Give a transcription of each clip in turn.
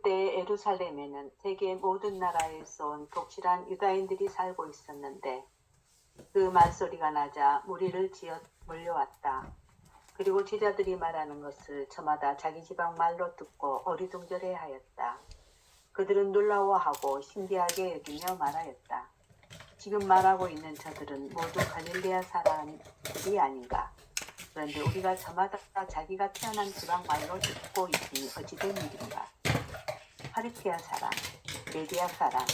그때 예루살렘에는 세계 모든 나라에서 온 독실한 유다인들이 살고 있었는데 그 말소리가 나자 무리를 지어 몰려왔다. 그리고 제자들이 말하는 것을 저마다 자기 지방 말로 듣고 어리둥절해하였다. 그들은 놀라워하고 신기하게 여기며 말하였다. 지금 말하고 있는 저들은 모두 갈릴레아 사람이 아닌가? 그런데 우리가 저마다 자기가 태어난 지방 말로 듣고 있으니 어찌된 일인가? 파리티아 사람, 메디아 사람,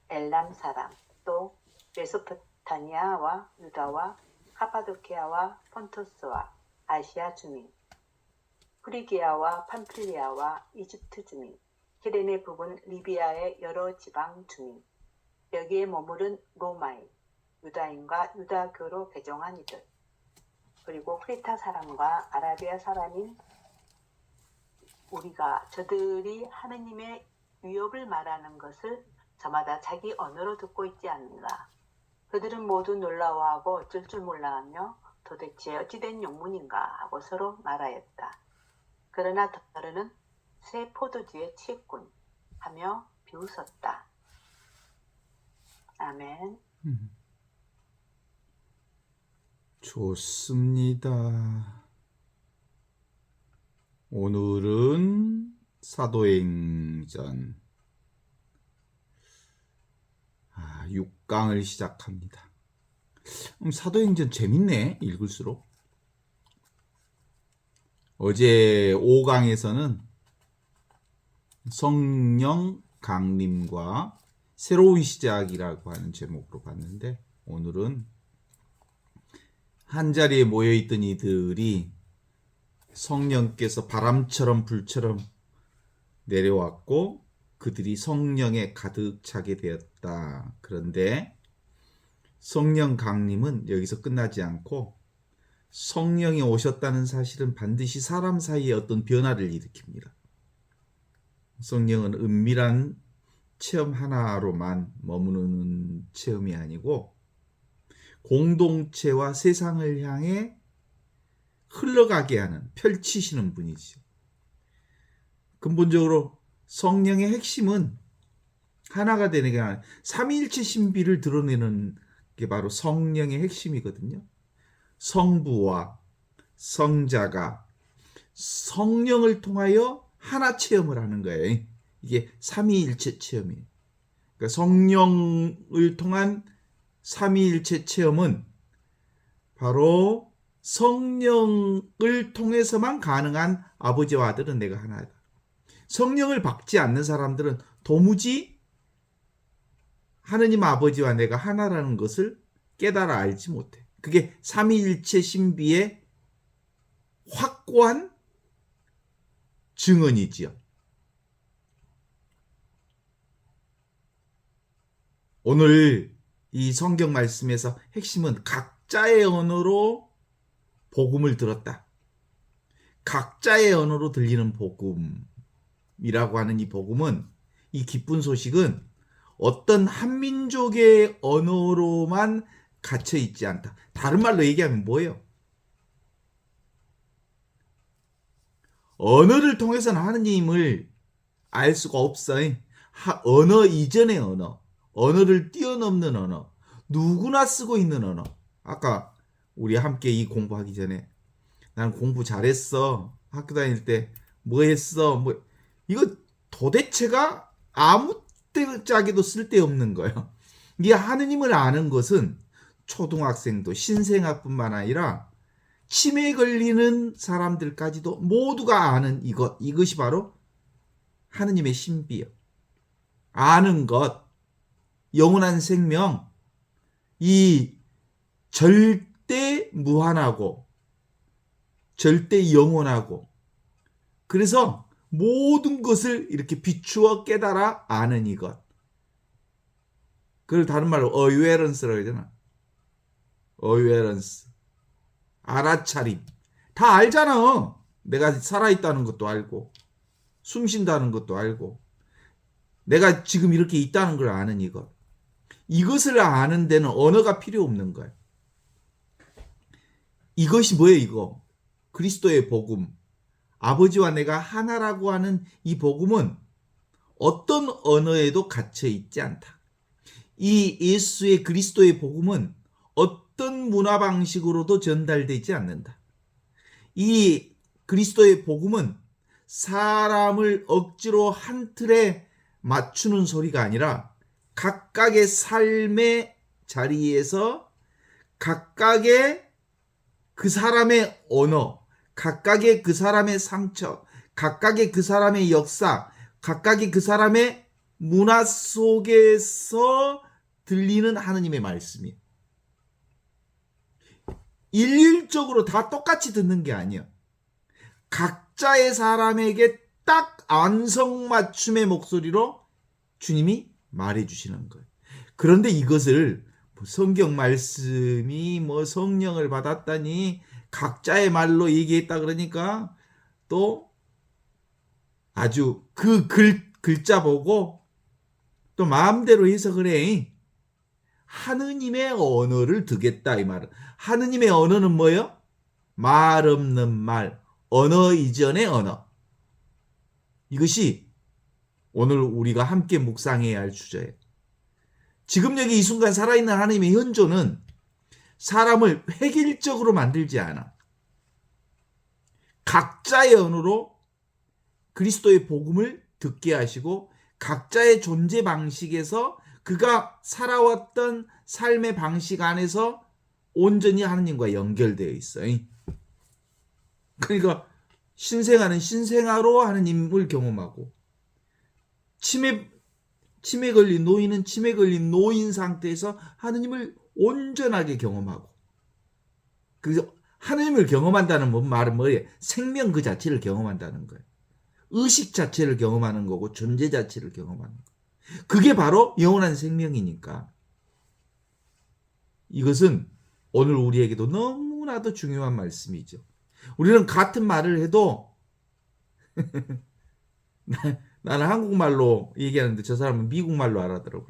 엘람 사람, 또 메소포타미아와 유다와 카파도키아와 폰토스와 아시아 주민, 프리기아와 팜필리아와 이집트 주민, 키레네 부분 리비아의 여러 지방 주민, 여기에 머무른 로마인, 유다인과 유다교로 개종한 이들, 그리고 크레타 사람과 아라비아 사람인 우리가 저들이 하느님의 위협을 말하는 것을 저마다 자기 언어로 듣고 있지 않는가. 그들은 모두 놀라워하고 어쩔 줄 몰라하며 도대체 어찌된 영문인가 하고 서로 말하였다. 그러나 더러는 새 포도주에 취했군 하며 비웃었다. 아멘. 좋습니다. 오늘은 사도행전 6강을 시작합니다. 사도행전 재밌네, 읽을수록. 어제 5강에서는 성령 강림과 새로운 시작이라고 하는 제목으로 봤는데, 오늘은 한자리에 모여있던 이들이 성령께서 바람처럼 불처럼 내려왔고 그들이 성령에 가득 차게 되었다. 그런데 성령 강림은 여기서 끝나지 않고 성령이 오셨다는 사실은 반드시 사람 사이에 어떤 변화를 일으킵니다. 성령은 은밀한 체험 하나로만 머무는 체험이 아니고 공동체와 세상을 향해 흘러가게 하는, 펼치시는 분이죠. 근본적으로 성령의 핵심은 하나가 되는 게 아니라 삼위일체 신비를 드러내는 게 바로 성령의 핵심이거든요. 성부와 성자가 성령을 통하여 하나 체험을 하는 거예요. 이게 삼위일체 체험이에요. 그러니까 성령을 통한 삼위일체 체험은 바로 성령을 통해서만 가능한 아버지와 아들은 내가 하나다. 성령을 받지 않는 사람들은 도무지 하느님 아버지와 내가 하나라는 것을 깨달아 알지 못해. 그게 삼위일체 신비의 확고한 증언이지요. 오늘 이 성경 말씀에서 핵심은 각자의 언어로 복음을 들었다. 각자의 언어로 들리는 복음이라고 하는 이 복음은, 이 기쁜 소식은 어떤 한 민족의 언어로만 갇혀 있지 않다. 다른 말로 얘기하면 뭐예요? 언어를 통해서는 하느님을 알 수가 없어요. 언어 이전의 언어, 언어를 뛰어넘는 언어, 누구나 쓰고 있는 언어. 아까 우리 함께 이 공부하기 전에 난 공부 잘했어, 학교 다닐 때 뭐 했어, 뭐, 이거 도대체가 아무 때짝에도 쓸데없는 거예요. 이 하느님을 아는 것은 초등학생도 신생아뿐만 아니라 치매에 걸리는 사람들까지도 모두가 아는 이것이 바로 하느님의 신비요. 아는 것, 영원한 생명, 이 절대 무한하고 절대 영원하고, 그래서 모든 것을 이렇게 비추어 깨달아 아는 이것. 그걸 다른 말로 어웨런스라고 하잖아. 어웨런스. 알아차림. 다 알잖아. 내가 살아있다는 것도 알고, 숨 쉰다는 것도 알고, 내가 지금 이렇게 있다는 걸 아는 이것. 이것을 아는 데는 언어가 필요 없는 거예요. 이것이 뭐예요, 이거? 그리스도의 복음. 아버지와 내가 하나라고 하는 이 복음은 어떤 언어에도 갇혀 있지 않다. 이 예수의 그리스도의 복음은 어떤 문화 방식으로도 전달되지 않는다. 이 그리스도의 복음은 사람을 억지로 한 틀에 맞추는 소리가 아니라 각각의 삶의 자리에서 각각의 그 사람의 언어, 각각의 그 사람의 상처, 각각의 그 사람의 역사, 각각의 그 사람의 문화 속에서 들리는 하느님의 말씀이에요. 일률적으로 다 똑같이 듣는 게 아니에요. 각자의 사람에게 딱 안성맞춤의 목소리로 주님이 말해주시는 거예요. 그런데 이것을 성경 말씀이 성령을 받았다니 각자의 말로 얘기했다 그러니까 또 아주 그 글자 보고 또 마음대로 해석을 해. 하느님의 언어를 듣겠다 이 말은. 하느님의 언어는 뭐예요? 말 없는 말, 언어 이전의 언어. 이것이 오늘 우리가 함께 묵상해야 할 주제예요. 지금 여기 이 순간 살아있는 하나님의 현존은 사람을 획일적으로 만들지 않아. 각자의 언어로 그리스도의 복음을 듣게 하시고 각자의 존재 방식에서 그가 살아왔던 삶의 방식 안에서 온전히 하느님과 연결되어 있어요. 그러니까 신생아는 신생아로 하느님을 경험하고 치매 걸린 노인은 치매 걸린 노인 상태에서 하느님을 온전하게 경험하고, 그래서 하느님을 경험한다는 말은 뭐예요? 생명 그 자체를 경험한다는 거예요. 의식 자체를 경험하는 거고 존재 자체를 경험하는 거예요. 그게 바로 영원한 생명이니까 이것은 오늘 우리에게도 너무나도 중요한 말씀이죠. 우리는 같은 말을 해도 나는 한국말로 얘기하는데 저 사람은 미국말로 알아들어요.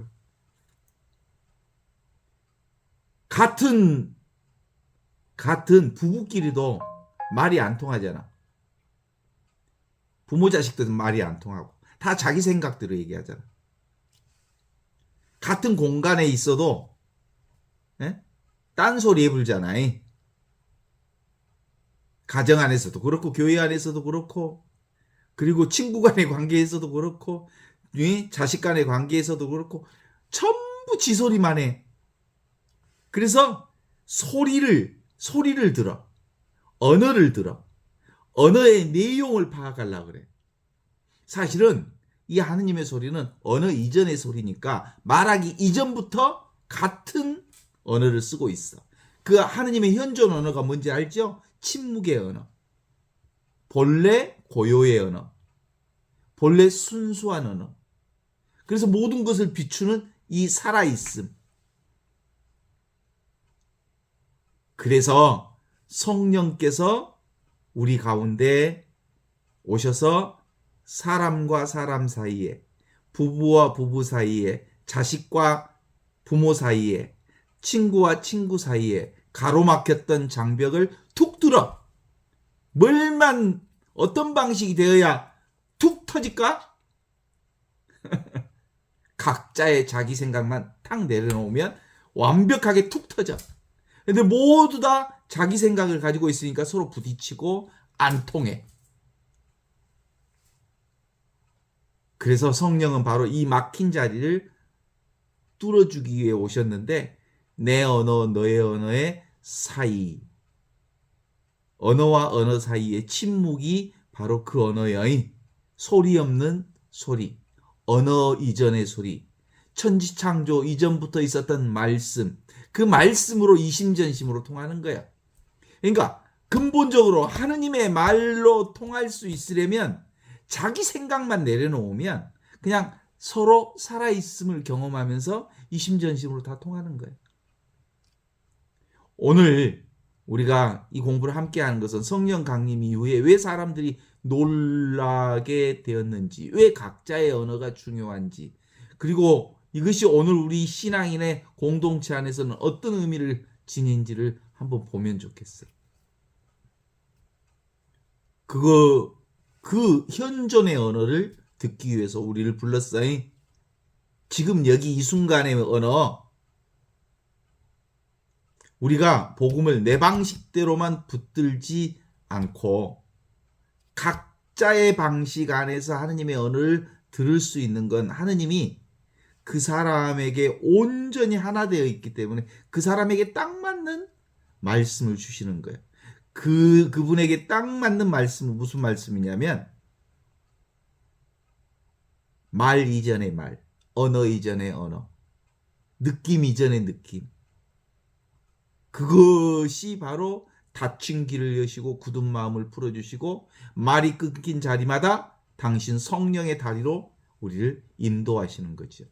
같은 부부끼리도 말이 안 통하잖아. 부모 자식들은 말이 안 통하고 다 자기 생각대로 얘기하잖아. 같은 공간에 있어도 딴소리 해불잖아. 가정 안에서도 그렇고 교회 안에서도 그렇고 그리고 친구 간의 관계에서도 그렇고 자식 간의 관계에서도 그렇고 전부 지 소리만 해. 그래서 소리를 들어. 언어를 들어. 언어의 내용을 파악하려고 그래. 사실은 이 하느님의 소리는 언어 이전의 소리니까 말하기 이전부터 같은 언어를 쓰고 있어. 그 하느님의 현존 언어가 뭔지 알죠? 침묵의 언어. 본래 고요의 언어. 본래 순수한 언어. 그래서 모든 것을 비추는 이 살아있음. 그래서 성령께서 우리 가운데 오셔서 사람과 사람 사이에, 부부와 부부 사이에, 자식과 부모 사이에, 친구와 친구 사이에 가로막혔던 장벽을 툭 뚫어. 뭘만 어떤 방식이 되어야 툭 터질까? 각자의 자기 생각만 탁 내려놓으면 완벽하게 툭 터져. 근데 모두 다 자기 생각을 가지고 있으니까 서로 부딪히고 안 통해. 그래서 성령은 바로 이 막힌 자리를 뚫어주기 위해 오셨는데 내 언어 너의 언어의 사이, 언어와 언어 사이의 침묵이 바로 그 언어의 소리 없는 소리, 언어 이전의 소리, 천지창조 이전부터 있었던 말씀, 그 말씀으로 이심전심으로 통하는 거야. 그러니까 근본적으로 하느님의 말로 통할 수 있으려면 자기 생각만 내려놓으면 그냥 서로 살아있음을 경험하면서 이심전심으로 다 통하는 거예요. 오늘 우리가 이 공부를 함께 하는 것은 성령 강림 이후에 왜 사람들이 놀라게 되었는지, 왜 각자의 언어가 중요한지, 그리고 이것이 오늘 우리 신앙인의 공동체 안에서는 어떤 의미를 지닌지를 한번 보면 좋겠어요. 그 현존의 언어를 듣기 위해서 우리를 불렀어. 지금 여기 이 순간의 언어, 우리가 복음을 내 방식대로만 붙들지 않고 각자의 방식 안에서 하느님의 언어를 들을 수 있는 건 하느님이 그 사람에게 온전히 하나 되어 있기 때문에 그 사람에게 딱 맞는 말씀을 주시는 거예요. 그분에게 딱 맞는 말씀은 무슨 말씀이냐면 말 이전의 말, 언어 이전의 언어, 느낌 이전의 느낌. 그것이 바로 닫힌 길을 여시고 굳은 마음을 풀어주시고 말이 끊긴 자리마다 당신 성령의 다리로 우리를 인도하시는 거죠.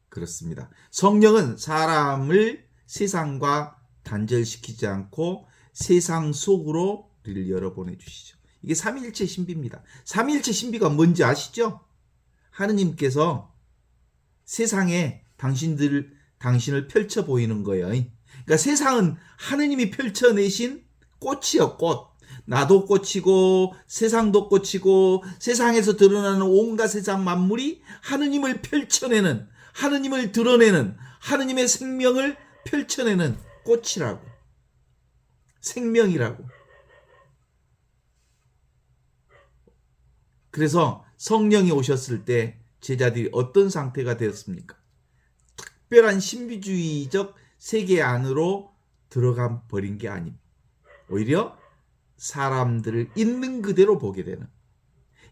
그렇습니다. 성령은 사람을 세상과 단절시키지 않고 세상 속으로 우리를 열어보내 주시죠. 이게 삼위일체 신비입니다. 삼위일체 신비가 뭔지 아시죠? 하느님께서 세상에 당신을 펼쳐 보이는 거예요. 그러니까 세상은 하느님이 펼쳐내신 꽃이요, 꽃. 나도 꽃이고 세상도 꽃이고 세상에서 드러나는 온갖 세상 만물이 하느님을 펼쳐내는, 하느님을 드러내는, 하느님의 생명을 펼쳐내는 꽃이라고, 생명이라고. 그래서 성령이 오셨을 때 제자들이 어떤 상태가 되었습니까? 특별한 신비주의적 세계 안으로 들어가 버린 게 아닙니다. 오히려 사람들을 있는 그대로 보게 되는,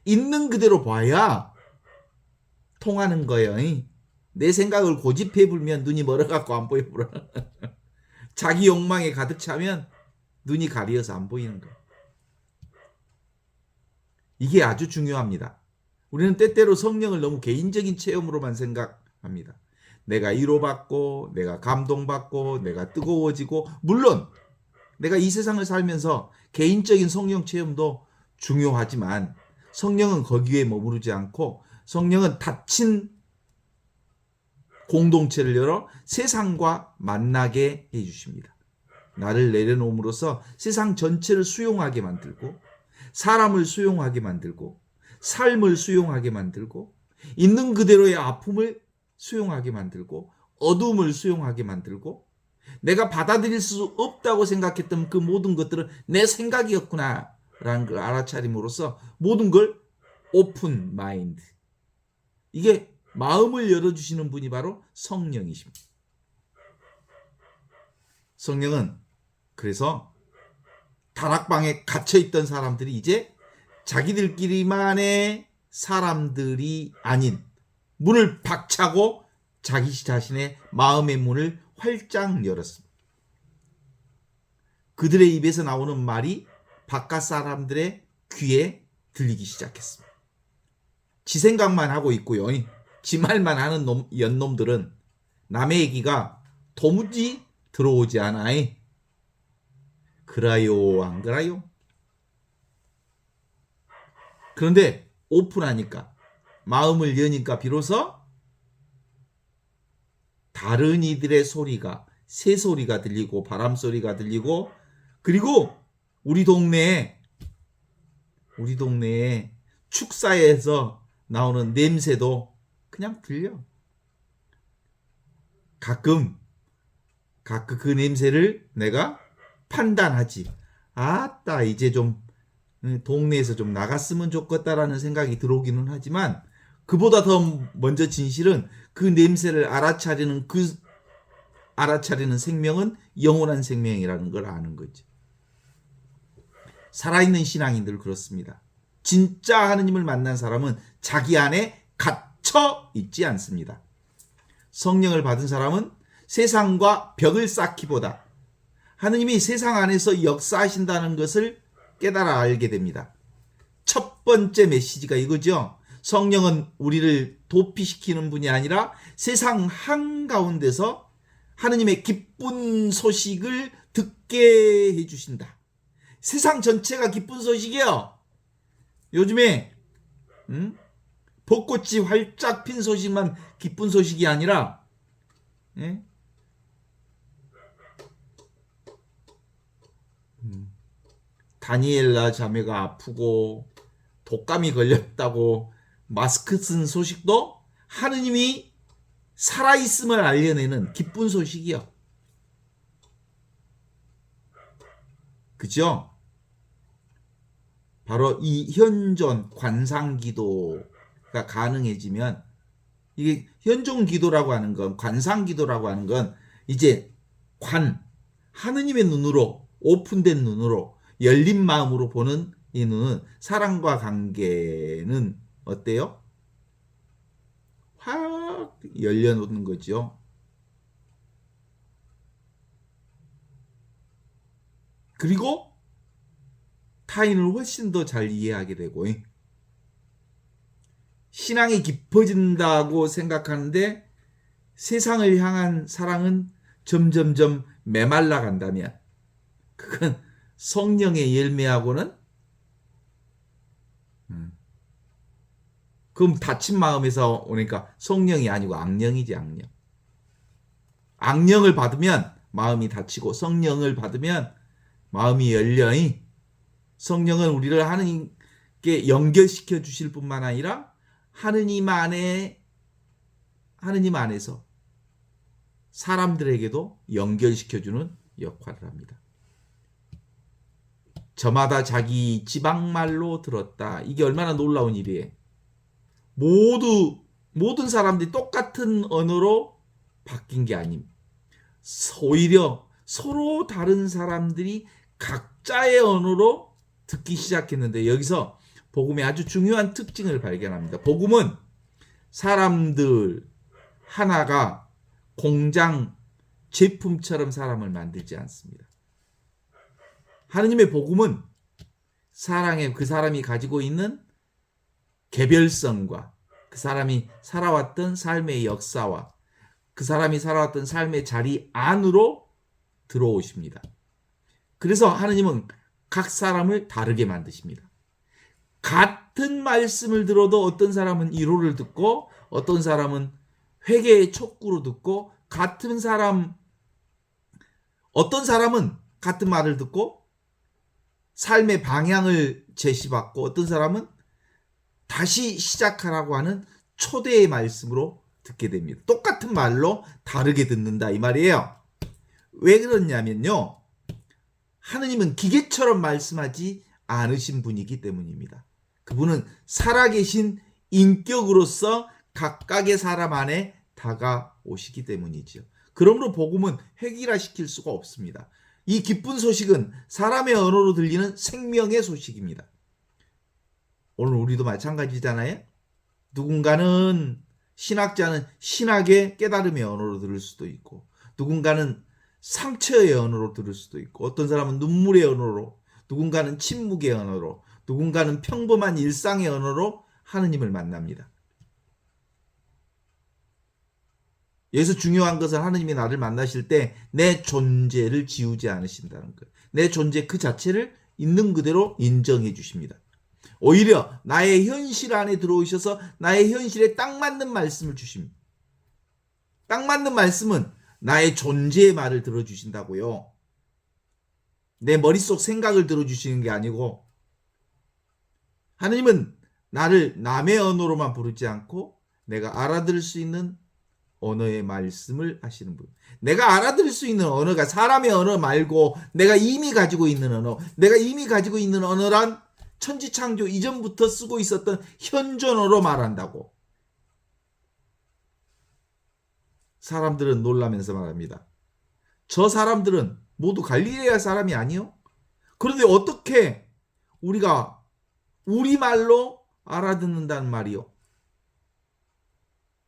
있는 그대로 봐야 통하는 거예요. 내 생각을 고집해 불면 눈이 멀어갖고 안 보여. 자기 욕망에 가득 차면 눈이 가려서 안 보이는 거예요. 이게 아주 중요합니다. 우리는 때때로 성령을 너무 개인적인 체험으로만 생각합니다. 내가 위로받고, 내가 감동받고, 내가 뜨거워지고, 물론 내가 이 세상을 살면서 개인적인 성령 체험도 중요하지만 성령은 거기에 머무르지 않고 성령은 닫힌 공동체를 열어 세상과 만나게 해주십니다. 나를 내려놓음으로써 세상 전체를 수용하게 만들고 사람을 수용하게 만들고 삶을 수용하게 만들고 있는 그대로의 아픔을 수용하게 만들고 어둠을 수용하게 만들고 내가 받아들일 수 없다고 생각했던 그 모든 것들은 내 생각이었구나 라는 걸 알아차림으로써 모든 걸 오픈 마인드, 이게 마음을 열어주시는 분이 바로 성령이십니다. 성령은 그래서 다락방에 갇혀있던 사람들이 이제 자기들끼리만의 사람들이 아닌 문을 박차고 자기 자신의 마음의 문을 활짝 열었습니다. 그들의 입에서 나오는 말이 바깥 사람들의 귀에 들리기 시작했습니다. 지 생각만 하고 있고요. 지 말만 하는 연놈들은 남의 얘기가 도무지 들어오지 않아. 그라요 안 그라요? 그런데 오픈하니까, 마음을 여니까 비로소 다른 이들의 소리가, 새소리가 들리고 바람소리가 들리고, 그리고 우리 동네에 축사에서 나오는 냄새도 그냥 들려. 가끔 그 냄새를 내가 판단하지. 아따, 이제 좀 동네에서 좀 나갔으면 좋겠다라는 생각이 들어오기는 하지만, 그보다 더 먼저 진실은 그 냄새를 알아차리는 생명은 영원한 생명이라는 걸 아는 거죠. 살아있는 신앙인들 그렇습니다. 진짜 하느님을 만난 사람은 자기 안에 갇혀 있지 않습니다. 성령을 받은 사람은 세상과 벽을 쌓기보다 하느님이 세상 안에서 역사하신다는 것을 깨달아 알게 됩니다. 첫 번째 메시지가 이거죠. 성령은 우리를 도피시키는 분이 아니라 세상 한가운데서 하느님의 기쁜 소식을 듣게 해주신다. 세상 전체가 기쁜 소식이에요. 요즘에 벚꽃이 활짝 핀 소식만 기쁜 소식이 아니라, 다니엘라 자매가 아프고 독감이 걸렸다고 마스크 쓴 소식도 하느님이 살아있음을 알려내는 기쁜 소식이요. 그죠? 바로 이 현존 관상기도가 가능해지면, 이게 현존기도라고 하는 건, 관상기도라고 하는 건 이제 하느님의 눈으로, 오픈된 눈으로, 열린 마음으로 보는 이 눈은, 사랑과 관계는 어때요? 확 열려놓는 거죠. 그리고 타인을 훨씬 더 잘 이해하게 되고, 신앙이 깊어진다고 생각하는데 세상을 향한 사랑은 점점점 메말라 간다면, 그건 성령의 열매하고는, 그럼 다친 마음에서 오니까 성령이 아니고 악령이지, 악령. 악령을 받으면 마음이 다치고, 성령을 받으면 마음이 열려. 성령은 우리를 하느님께 연결시켜 주실 뿐만 아니라 하느님 안에서 사람들에게도 연결시켜주는 역할을 합니다. 저마다 자기 지방말로 들었다. 이게 얼마나 놀라운 일이에요. 모든 사람들이 똑같은 언어로 바뀐 게 아닙니다. 오히려 서로 다른 사람들이 각자의 언어로 듣기 시작했는데, 여기서 복음의 아주 중요한 특징을 발견합니다. 복음은 사람들 하나가 공장 제품처럼 사람을 만들지 않습니다. 하느님의 복음은 그 사람이 가지고 있는 개별성과 그 사람이 살아왔던 삶의 역사와 그 사람이 살아왔던 삶의 자리 안으로 들어오십니다. 그래서 하느님은 각 사람을 다르게 만드십니다. 같은 말씀을 들어도 어떤 사람은 위로를 듣고 어떤 사람은 회개의 촉구로 듣고, 어떤 사람은 같은 말을 듣고 삶의 방향을 제시받고, 어떤 사람은 다시 시작하라고 하는 초대의 말씀으로 듣게 됩니다. 똑같은 말로 다르게 듣는다, 이 말이에요. 왜 그러냐면요, 하느님은 기계처럼 말씀하지 않으신 분이기 때문입니다. 그분은 살아계신 인격으로서 각각의 사람 안에 다가오시기 때문이죠. 그러므로 복음은 획일화시킬 수가 없습니다. 이 기쁜 소식은 사람의 언어로 들리는 생명의 소식입니다. 오늘 우리도 마찬가지잖아요. 누군가는, 신학자는 신학의 깨달음의 언어로 들을 수도 있고, 누군가는 상처의 언어로 들을 수도 있고, 어떤 사람은 눈물의 언어로, 누군가는 침묵의 언어로, 누군가는 평범한 일상의 언어로 하느님을 만납니다. 여기서 중요한 것은 하느님이 나를 만나실 때 내 존재를 지우지 않으신다는 거예요. 내 존재 그 자체를 있는 그대로 인정해 주십니다. 오히려 나의 현실 안에 들어오셔서 나의 현실에 딱 맞는 말씀을 주십니다. 딱 맞는 말씀은 나의 존재의 말을 들어주신다고요. 내 머릿속 생각을 들어주시는 게 아니고, 하느님은 나를 남의 언어로만 부르지 않고 내가 알아들을 수 있는 언어의 말씀을 하시는 분. 내가 알아들을 수 있는 언어가 사람의 언어 말고 내가 이미 가지고 있는 언어, 내가 이미 가지고 있는 언어란 천지창조 이전부터 쓰고 있었던 현존어로 말한다고. 사람들은 놀라면서 말합니다. 저 사람들은 모두 갈릴레아 사람이 아니요? 그런데 어떻게 우리가 우리말로 알아듣는다는 말이요?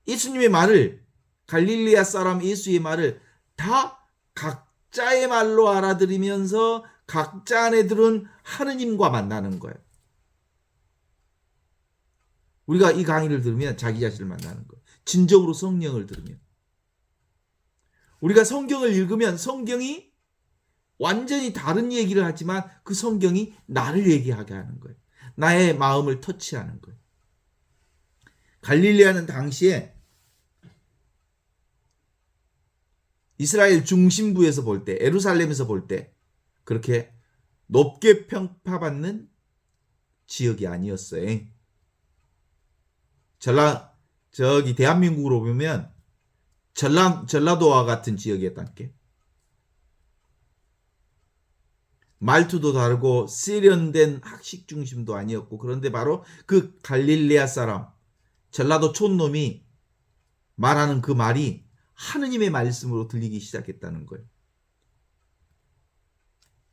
예수님의 말을, 갈릴레아 사람 예수의 말을 다 각자의 말로 알아들으면서 각자 안에 들은 하느님과 만나는 거예요. 우리가 이 강의를 들으면 자기 자신을 만나는 거예요. 진정으로 성령을 들으면. 우리가 성경을 읽으면 성경이 완전히 다른 얘기를 하지만 그 성경이 나를 얘기하게 하는 거예요. 나의 마음을 터치하는 거예요. 갈릴레아는 당시에 이스라엘 중심부에서 볼 때, 예루살렘에서 볼 때 그렇게 높게 평가받는 지역이 아니었어요. 저기 대한민국으로 보면 전라도와 같은 지역이었단 게. 말투도 다르고 세련된 학식 중심도 아니었고, 그런데 바로 그 갈릴레아 사람, 전라도 촌놈이 말하는 그 말이 하느님의 말씀으로 들리기 시작했다는 거예요.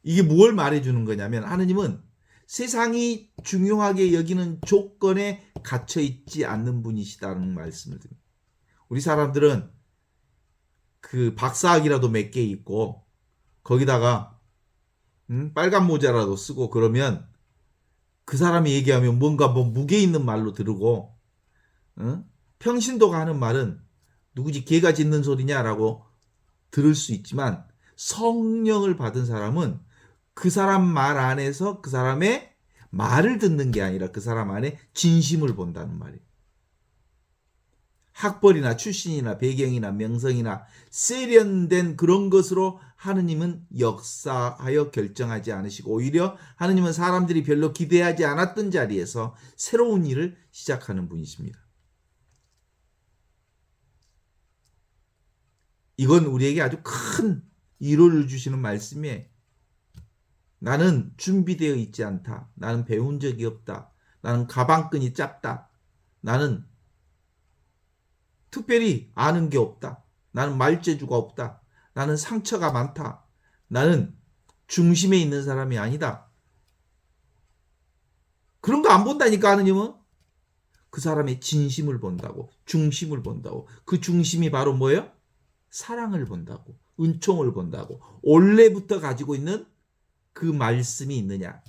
이게 뭘 말해주는 거냐면, 하느님은 세상이 중요하게 여기는 조건에 갇혀 있지 않는 분이시다는 말씀을 드립니다. 우리 사람들은 그 박사학이라도 몇 개 있고 거기다가 빨간 모자라도 쓰고 그러면 그 사람이 얘기하면 뭔가 뭐 무게 있는 말로 들고, 평신도가 하는 말은 누구지 개가 짖는 소리냐라고 들을 수 있지만, 성령을 받은 사람은 그 사람 말 안에서 그 사람의 말을 듣는 게 아니라 그 사람 안에 진심을 본다는 말이에요. 학벌이나 출신이나 배경이나 명성이나 세련된 그런 것으로 하느님은 역사하여 결정하지 않으시고, 오히려 하느님은 사람들이 별로 기대하지 않았던 자리에서 새로운 일을 시작하는 분이십니다. 이건 우리에게 아주 큰 위로를 주시는 말씀이에요. 나는 준비되어 있지 않다. 나는 배운 적이 없다. 나는 가방끈이 짧다. 나는 특별히 아는 게 없다. 나는 말재주가 없다. 나는 상처가 많다. 나는 중심에 있는 사람이 아니다. 그런 거 안 본다니까, 하느님은. 그 사람의 진심을 본다고, 중심을 본다고. 그 중심이 바로 뭐예요? 사랑을 본다고, 은총을 본다고. 원래부터 가지고 있는 그 말씀이 있느냐,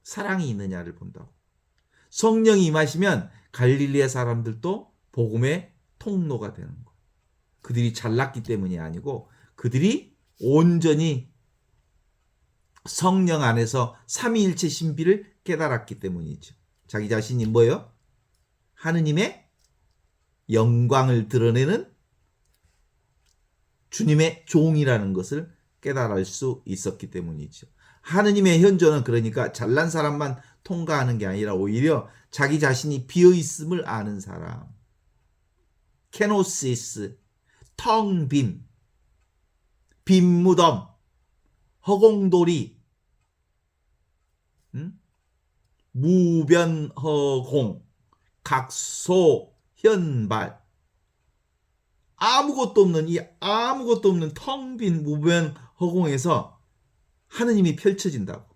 사랑이 있느냐를 본다고. 성령이 임하시면 갈릴리아 사람들도 복음의 통로가 되는 거예요. 그들이 잘났기 때문이 아니고 그들이 온전히 성령 안에서 삼위일체 신비를 깨달았기 때문이죠. 자기 자신이 뭐예요? 하느님의 영광을 드러내는 주님의 종이라는 것을 깨달을 수 있었기 때문이죠. 하느님의 현존은 그러니까 잘난 사람만 통과하는 게 아니라 오히려 자기 자신이 비어있음을 아는 사람. 케노시스, 텅빈, 빈무덤, 허공돌이, 무변허공, 각소현발. 아무것도 없는 텅 빈 무변허공에서 하느님이 펼쳐진다고.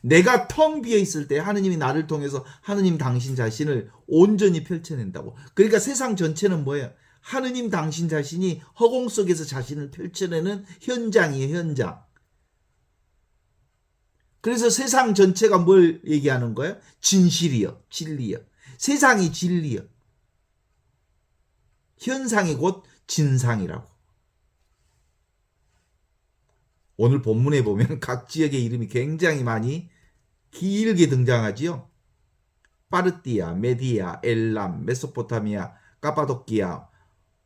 내가 텅 비어 있을 때 하느님이 나를 통해서 하느님 당신 자신을 온전히 펼쳐낸다고. 그러니까 세상 전체는 뭐예요? 하느님 당신 자신이 허공 속에서 자신을 펼쳐내는 현장이에요, 현장. 그래서 세상 전체가 뭘 얘기하는 거예요? 진실이요, 진리요. 세상이 진리요. 현상이 곧 진상이라고. 오늘 본문에 보면 각 지역의 이름이 굉장히 많이 길게 등장하지요. 파르티아, 메디아, 엘람, 메소포타미아, 카파도키아,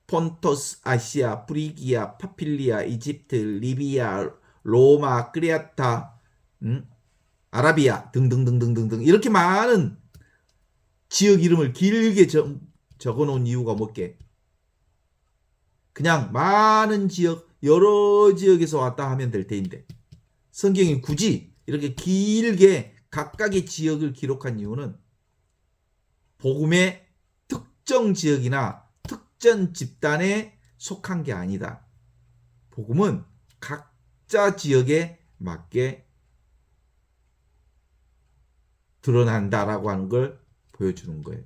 폰토스, 아시아, 프리기아, 파필리아, 이집트, 리비아, 로마, 크레아타, 아라비아 등등등등등등 이렇게 많은 지역 이름을 길게 적어놓은 이유가 뭐게? 그냥 많은 지역, 여러 지역에서 왔다 하면 될 테인데 성경이 굳이 이렇게 길게 각각의 지역을 기록한 이유는 복음의 특정 지역이나 특정 집단에 속한 게 아니다. 복음은 각자 지역에 맞게 드러난다라고 하는 걸 보여주는 거예요.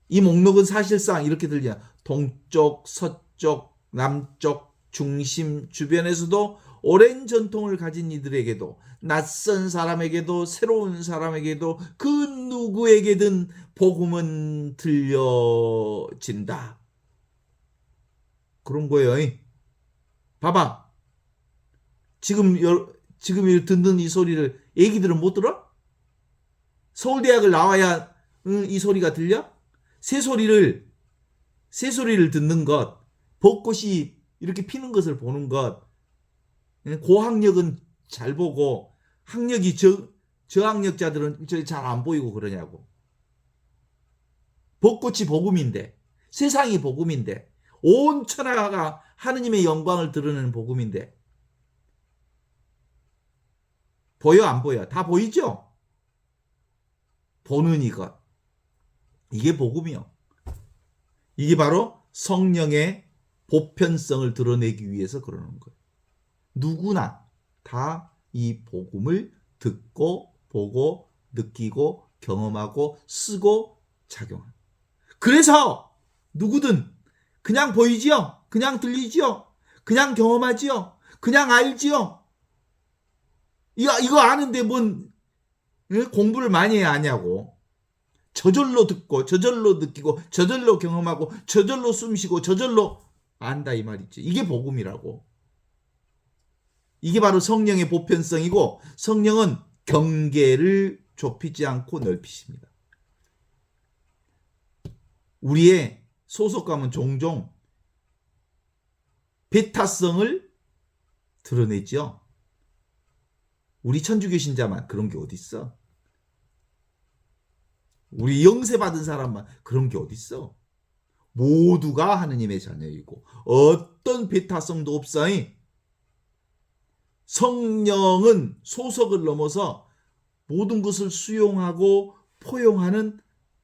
이 목록은 사실상 이렇게 들리냐. 동쪽, 서쪽, 남쪽, 중심, 주변에서도 오랜 전통을 가진 이들에게도 낯선 사람에게도 새로운 사람에게도 그 누구에게든 복음은 들려진다. 그런 거예요. 봐봐. 지금 듣는 이 소리를 애기들은 못 들어? 서울대학을 나와야 이 소리가 들려? 새소리를 듣는 것, 벚꽃이 이렇게 피는 것을 보는 것, 고학력은 잘 보고 학력이 저학력자들은 잘 안 보이고 그러냐고. 벚꽃이 복음인데, 세상이 복음인데, 온 천하가 하느님의 영광을 드러내는 복음인데, 보여 안 보여? 다 보이죠? 보는 이것. 이게 복음이요. 이게 바로 성령의 보편성을 드러내기 위해서 그러는 거예요. 누구나 다 이 복음을 듣고 보고 느끼고 경험하고 쓰고 작용합니다. 그래서 누구든 그냥 보이지요? 그냥 들리지요? 그냥 경험하지요? 그냥 알지요? 이거 아는데 뭔 공부를 많이 해야 하냐고. 저절로 듣고 저절로 느끼고 저절로 경험하고 저절로 숨쉬고 저절로 안다 이 말이지. 이게 복음이라고. 이게 바로 성령의 보편성이고 성령은 경계를 좁히지 않고 넓히십니다. 우리의 소속감은 종종 베타성을 드러내죠. 우리 천주교 신자만 그런 게 어디 있어? 우리 영세 받은 사람만 그런 게 어디 있어? 모두가 하느님의 자녀이고 어떤 베타성도 없사니 성령은 소속을 넘어서 모든 것을 수용하고 포용하는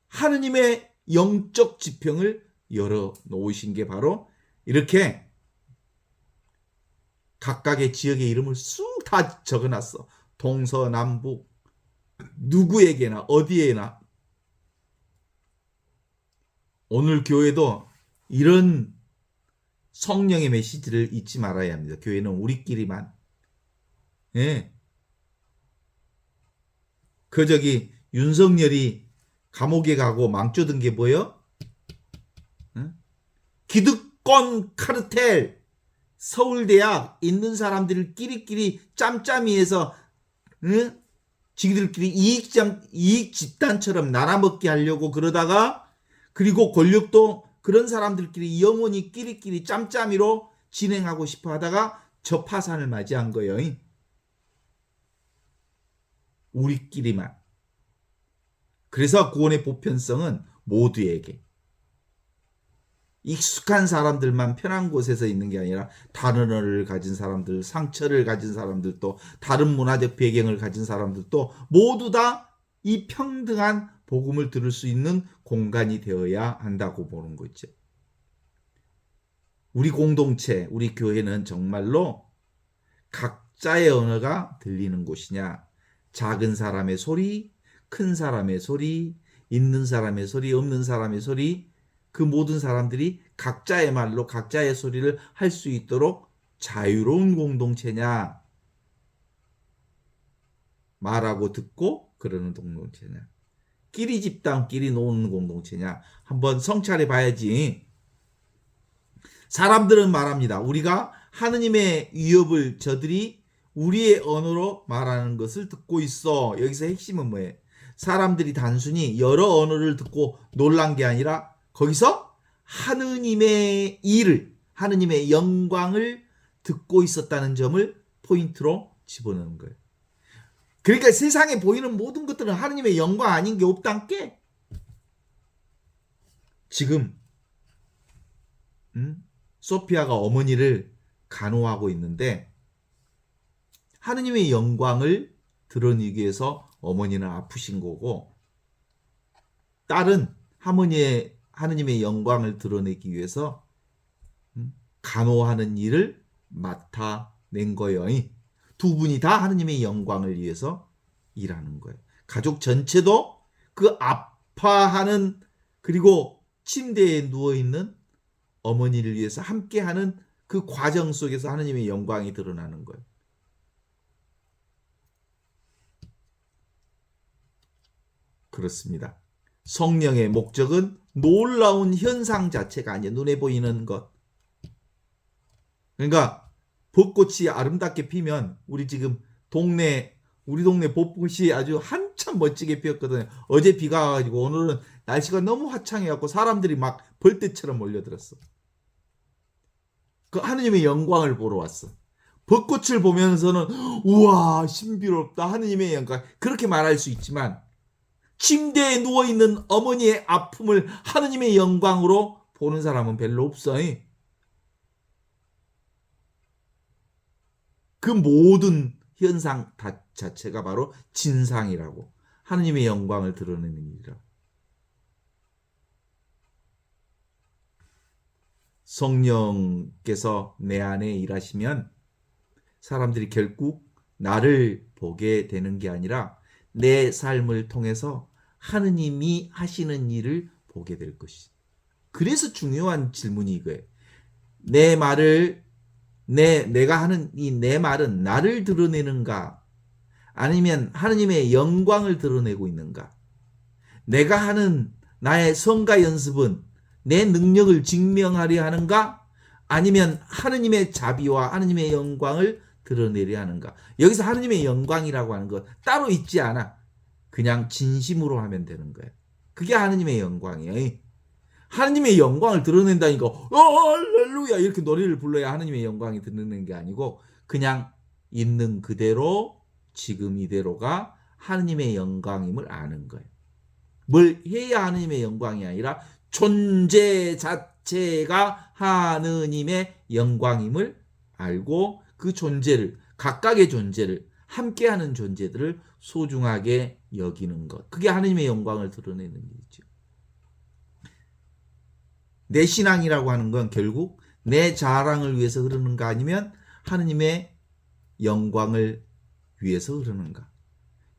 하느님의 영적 지평을 열어 놓으신 게 바로 이렇게 각각의 지역의 이름을 쑥 다 적어놨어. 동서남북 누구에게나 어디에나. 오늘 교회도 이런 성령의 메시지를 잊지 말아야 합니다. 교회는 우리끼리만. 예. 윤석열이 감옥에 가고 망쳐든 게 뭐예요? 기득권 카르텔. 서울대학 있는 사람들 끼리끼리 짬짬이해서 지들끼리 이익 집단처럼 나눠먹게 하려고 그러다가 그리고 권력도 그런 사람들끼리 영원히 끼리끼리 짬짬이로 진행하고 싶어 하다가 저 파산을 맞이한 거예요. 우리끼리만. 그래서 구원의 보편성은 모두에게. 익숙한 사람들만 편한 곳에서 있는 게 아니라 다른 언어를 가진 사람들, 상처를 가진 사람들도 다른 문화적 배경을 가진 사람들도 모두 다 이 평등한 복음을 들을 수 있는 공간이 되어야 한다고 보는 거죠. 우리 공동체, 우리 교회는 정말로 각자의 언어가 들리는 곳이냐? 작은 사람의 소리, 큰 사람의 소리, 있는 사람의 소리, 없는 사람의 소리, 그 모든 사람들이 각자의 말로 각자의 소리를 할 수 있도록 자유로운 공동체냐? 말하고 듣고 그러는 공동체냐? 끼리 집단, 끼리 노는 공동체냐? 한번 성찰해 봐야지. 사람들은 말합니다. 우리가 하느님의 위협을 저들이 우리의 언어로 말하는 것을 듣고 있어. 여기서 핵심은 뭐예요? 사람들이 단순히 여러 언어를 듣고 놀란 게 아니라 거기서 하느님의 일을, 하느님의 영광을 듣고 있었다는 점을 포인트로 집어넣는 거예요. 그러니까 세상에 보이는 모든 것들은 하느님의 영광 아닌 게 없단께. 지금 소피아가 어머니를 간호하고 있는데 하느님의 영광을 드러내기 위해서 어머니는 아프신 거고 딸은 하느님의 영광을 드러내기 위해서 간호하는 일을 맡아낸 거예요. 두 분이 다 하느님의 영광을 위해서 일하는 거예요. 가족 전체도 그 아파하는 그리고 침대에 누워있는 어머니를 위해서 함께하는 그 과정 속에서 하느님의 영광이 드러나는 거예요. 그렇습니다. 성령의 목적은 놀라운 현상 자체가 아니에요. 눈에 보이는 것. 그러니까 벚꽃이 아름답게 피면 우리 동네 벚꽃이 아주 한참 멋지게 피었거든요. 어제 비가 와가지고 오늘은 날씨가 너무 화창해갖고 사람들이 막 벌떼처럼 몰려들었어. 그 하느님의 영광을 보러 왔어. 벚꽃을 보면서는 우와 신비롭다 하느님의 영광 그렇게 말할 수 있지만 침대에 누워있는 어머니의 아픔을 하느님의 영광으로 보는 사람은 별로 없어요. 그 모든 현상 자체가 바로 진상이라고 하느님의 영광을 드러내는 일이라. 성령께서 내 안에 일하시면 사람들이 결국 나를 보게 되는 게 아니라 내 삶을 통해서 하느님이 하시는 일을 보게 될 것이지. 그래서 중요한 질문이 이거예요. 내가 하는 이 내 말은 나를 드러내는가? 아니면 하느님의 영광을 드러내고 있는가? 내가 하는 나의 성가 연습은 내 능력을 증명하려 하는가? 아니면 하느님의 자비와 하느님의 영광을 드러내려 하는가? 여기서 하느님의 영광이라고 하는 것 따로 있지 않아. 그냥 진심으로 하면 되는 거예요. 그게 하느님의 영광이에요. 하느님의 영광을 드러낸다니까 할렐루야 이렇게 노래를 불러야 하느님의 영광이 드러내는 게 아니고 그냥 있는 그대로 지금 이대로가 하느님의 영광임을 아는 거예요. 뭘 해야 하느님의 영광이 아니라 존재 자체가 하느님의 영광임을 알고 그 존재를 각각의 존재를 함께하는 존재들을 소중하게 여기는 것. 그게 하느님의 영광을 드러내는 일이죠. 내 신앙이라고 하는 건 결국 내 자랑을 위해서 흐르는가 아니면 하느님의 영광을 위해서 흐르는가.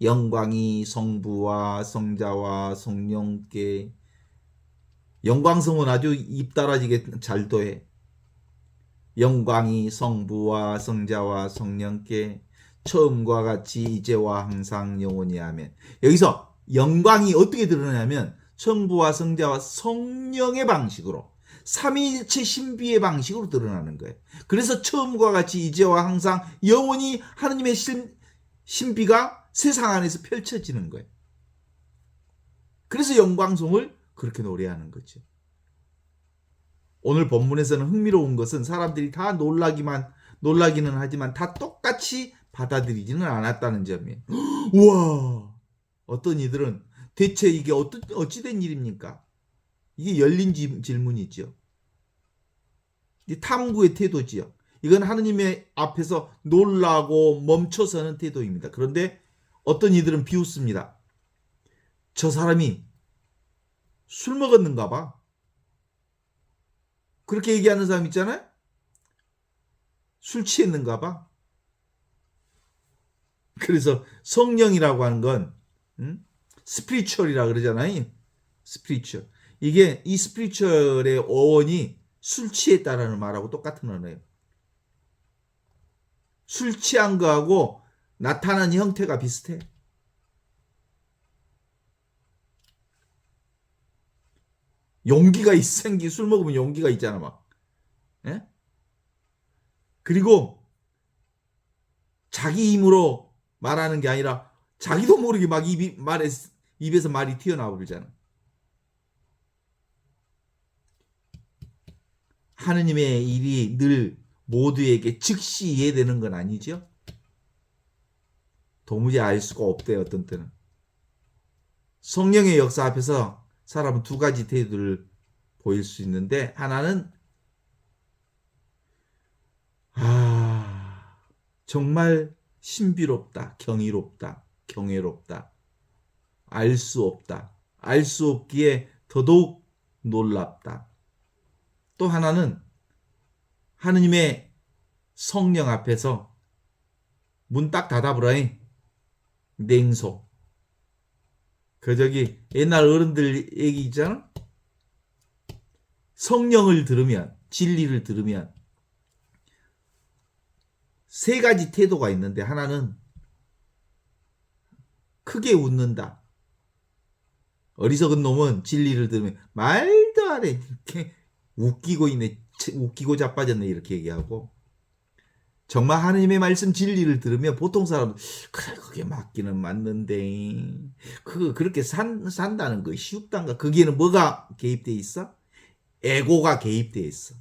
영광이 성부와 성자와 성령께 영광성은 아주 입 달아지게 잘 더해. 영광이 성부와 성자와 성령께 처음과 같이 이제와 항상 영원히 아멘. 여기서 영광이 어떻게 드러나냐면 성부와 성자와 성령의 방식으로 삼위일체 신비의 방식으로 드러나는 거예요. 그래서 처음과 같이 이제와 항상 영원히 하느님의 신비가 세상 안에서 펼쳐지는 거예요. 그래서 영광송을 그렇게 노래하는 거죠. 오늘 본문에서는 흥미로운 것은 사람들이 다 놀라기는 하지만 다 똑같이 받아들이지는 않았다는 점이에요. 우와! 어떤 이들은 대체 이게 어찌된 일입니까? 이게 열린 질문이죠. 이 탐구의 태도지요. 이건 하느님의 앞에서 놀라고 멈춰서는 태도입니다. 그런데 어떤 이들은 비웃습니다. 저 사람이 술 먹었는가 봐. 그렇게 얘기하는 사람 있잖아요. 술 취했는가 봐. 그래서 성령이라고 하는 건 스피리추얼이라 그러잖아요. 스피리추얼. 이게 이 스피리추얼의 어원이 술 취했다라는 말하고 똑같은 언어예요. 술 취한 거하고 나타나는 형태가 비슷해. 용기가 생기 술 먹으면 용기가 있잖아 막. 예? 그리고 자기 힘으로 말하는 게 아니라 자기도 모르게 막 입에서 말이 튀어나와 버리잖아. 하느님의 일이 늘 모두에게 즉시 이해되는 건 아니죠. 도무지 알 수가 없대요. 어떤 때는. 성령의 역사 앞에서 사람은 두 가지 태도를 보일 수 있는데 하나는 정말 신비롭다, 경이롭다, 경외롭다, 알 수 없다, 알 수 없기에 더더욱 놀랍다. 또 하나는 하느님의 성령 앞에서 문 딱 닫아보라잉. 냉소. 옛날 어른들 얘기 있잖아. 성령을 들으면, 진리를 들으면 세 가지 태도가 있는데 하나는 크게 웃는다. 어리석은 놈은 진리를 들으면 말도 안 해. 웃기고 있네. 웃기고 자빠졌네. 이렇게 얘기하고 정말 하나님의 말씀 진리를 들으면 보통 사람은 그래 그게 맞기는 맞는데 그렇게 산다는 거 쉽단가. 거기에는 뭐가 개입돼 있어? 에고가 개입돼 있어.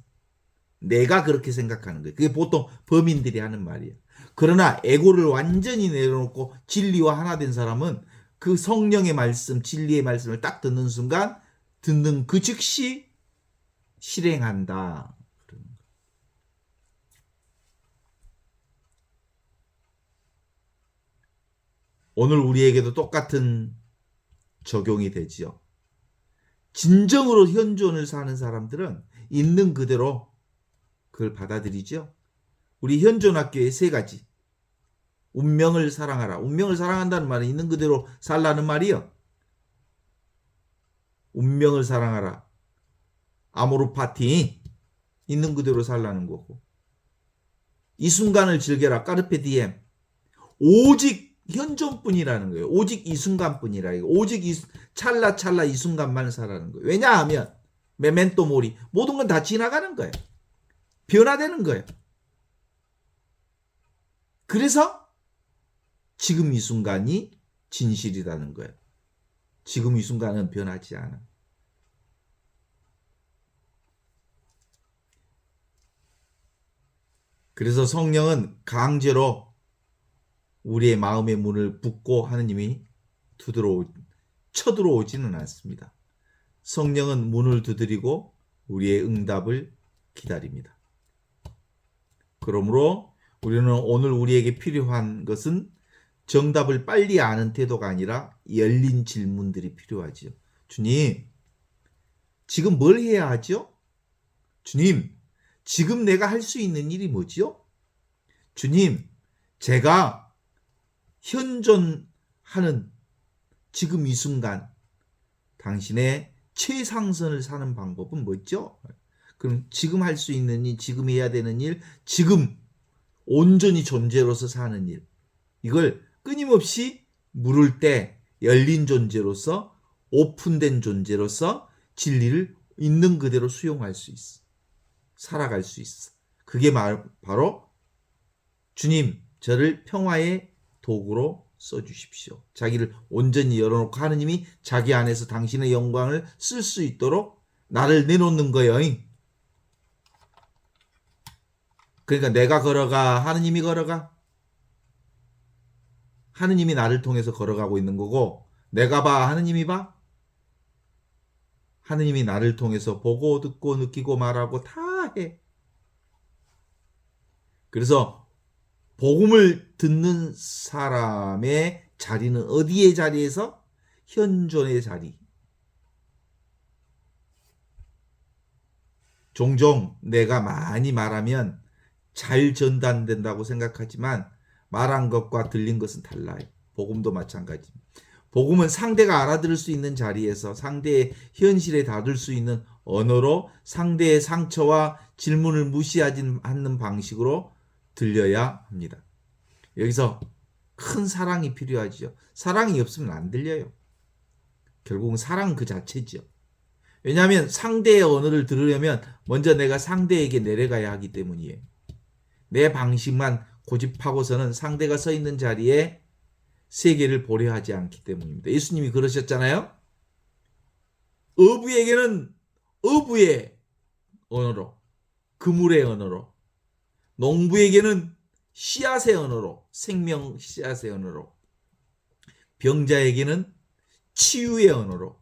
내가 그렇게 생각하는 거예요. 그게 보통 범인들이 하는 말이에요. 그러나 에고를 완전히 내려놓고 진리와 하나 된 사람은 그 성령의 말씀, 진리의 말씀을 딱 듣는 순간 듣는 그 즉시 실행한다. 오늘 우리에게도 똑같은 적용이 되지요. 진정으로 현존을 사는 사람들은 있는 그대로 그걸 받아들이죠. 우리 현존학교의 세 가지. 운명을 사랑하라. 운명을 사랑한다는 말은 있는 그대로 살라는 말이요. 운명을 사랑하라. 아모르 파티. 있는 그대로 살라는 거고. 이 순간을 즐겨라. 까르페 디엠. 오직 현존뿐이라는 거예요. 오직 이 순간뿐이라. 오직 이 찰나찰나 이 순간만 살라는 거예요. 왜냐하면 메멘토 모리. 모든 건 다 지나가는 거예요. 변화되는 거예요. 그래서 지금 이 순간이 진실이라는 거예요. 지금 이 순간은 변하지 않아. 그래서 성령은 강제로 우리의 마음의 문을 붓고 하느님이 쳐들어오지는 않습니다. 성령은 문을 두드리고 우리의 응답을 기다립니다. 그러므로 우리는 오늘 우리에게 필요한 것은 정답을 빨리 아는 태도가 아니라 열린 질문들이 필요하지요. 주님, 지금 뭘 해야 하죠? 주님, 지금 내가 할 수 있는 일이 뭐지요? 주님, 제가 현존하는 지금 이 순간 당신의 최상선을 사는 방법은 뭐죠? 그럼 지금 할 수 있는 일, 지금 해야 되는 일, 지금 온전히 존재로서 사는 일, 이걸 끊임없이 물을 때 열린 존재로서 오픈된 존재로서 진리를 있는 그대로 수용할 수 있어. 살아갈 수 있어. 그게 바로 주님, 저를 평화의 도구로 써주십시오. 자기를 온전히 열어놓고 하느님이 자기 안에서 당신의 영광을 쓸 수 있도록 나를 내놓는 거예요. 그러니까 내가 걸어가, 하느님이 걸어가. 하느님이 나를 통해서 걸어가고 있는 거고, 내가 봐, 하느님이 봐. 하느님이 나를 통해서 보고 듣고 느끼고 말하고 다 해. 그래서 복음을 듣는 사람의 자리는 어디의 자리에서? 현존의 자리. 종종 내가 많이 말하면 잘 전달된다고 생각하지만 말한 것과 들린 것은 달라요. 복음도 마찬가지입니다. 복음은 상대가 알아들을 수 있는 자리에서 상대의 현실에 닿을 수 있는 언어로 상대의 상처와 질문을 무시하지 않는 방식으로 들려야 합니다. 여기서 큰 사랑이 필요하죠. 사랑이 없으면 안 들려요. 결국은 사랑 그 자체죠. 왜냐하면 상대의 언어를 들으려면 먼저 내가 상대에게 내려가야 하기 때문이에요. 내 방식만 고집하고서는 상대가 서 있는 자리에 세계를 보려 하지 않기 때문입니다. 예수님이 그러셨잖아요. 어부에게는 어부의 언어로, 그물의 언어로, 농부에게는 씨앗의 언어로, 생명 씨앗의 언어로, 병자에게는 치유의 언어로,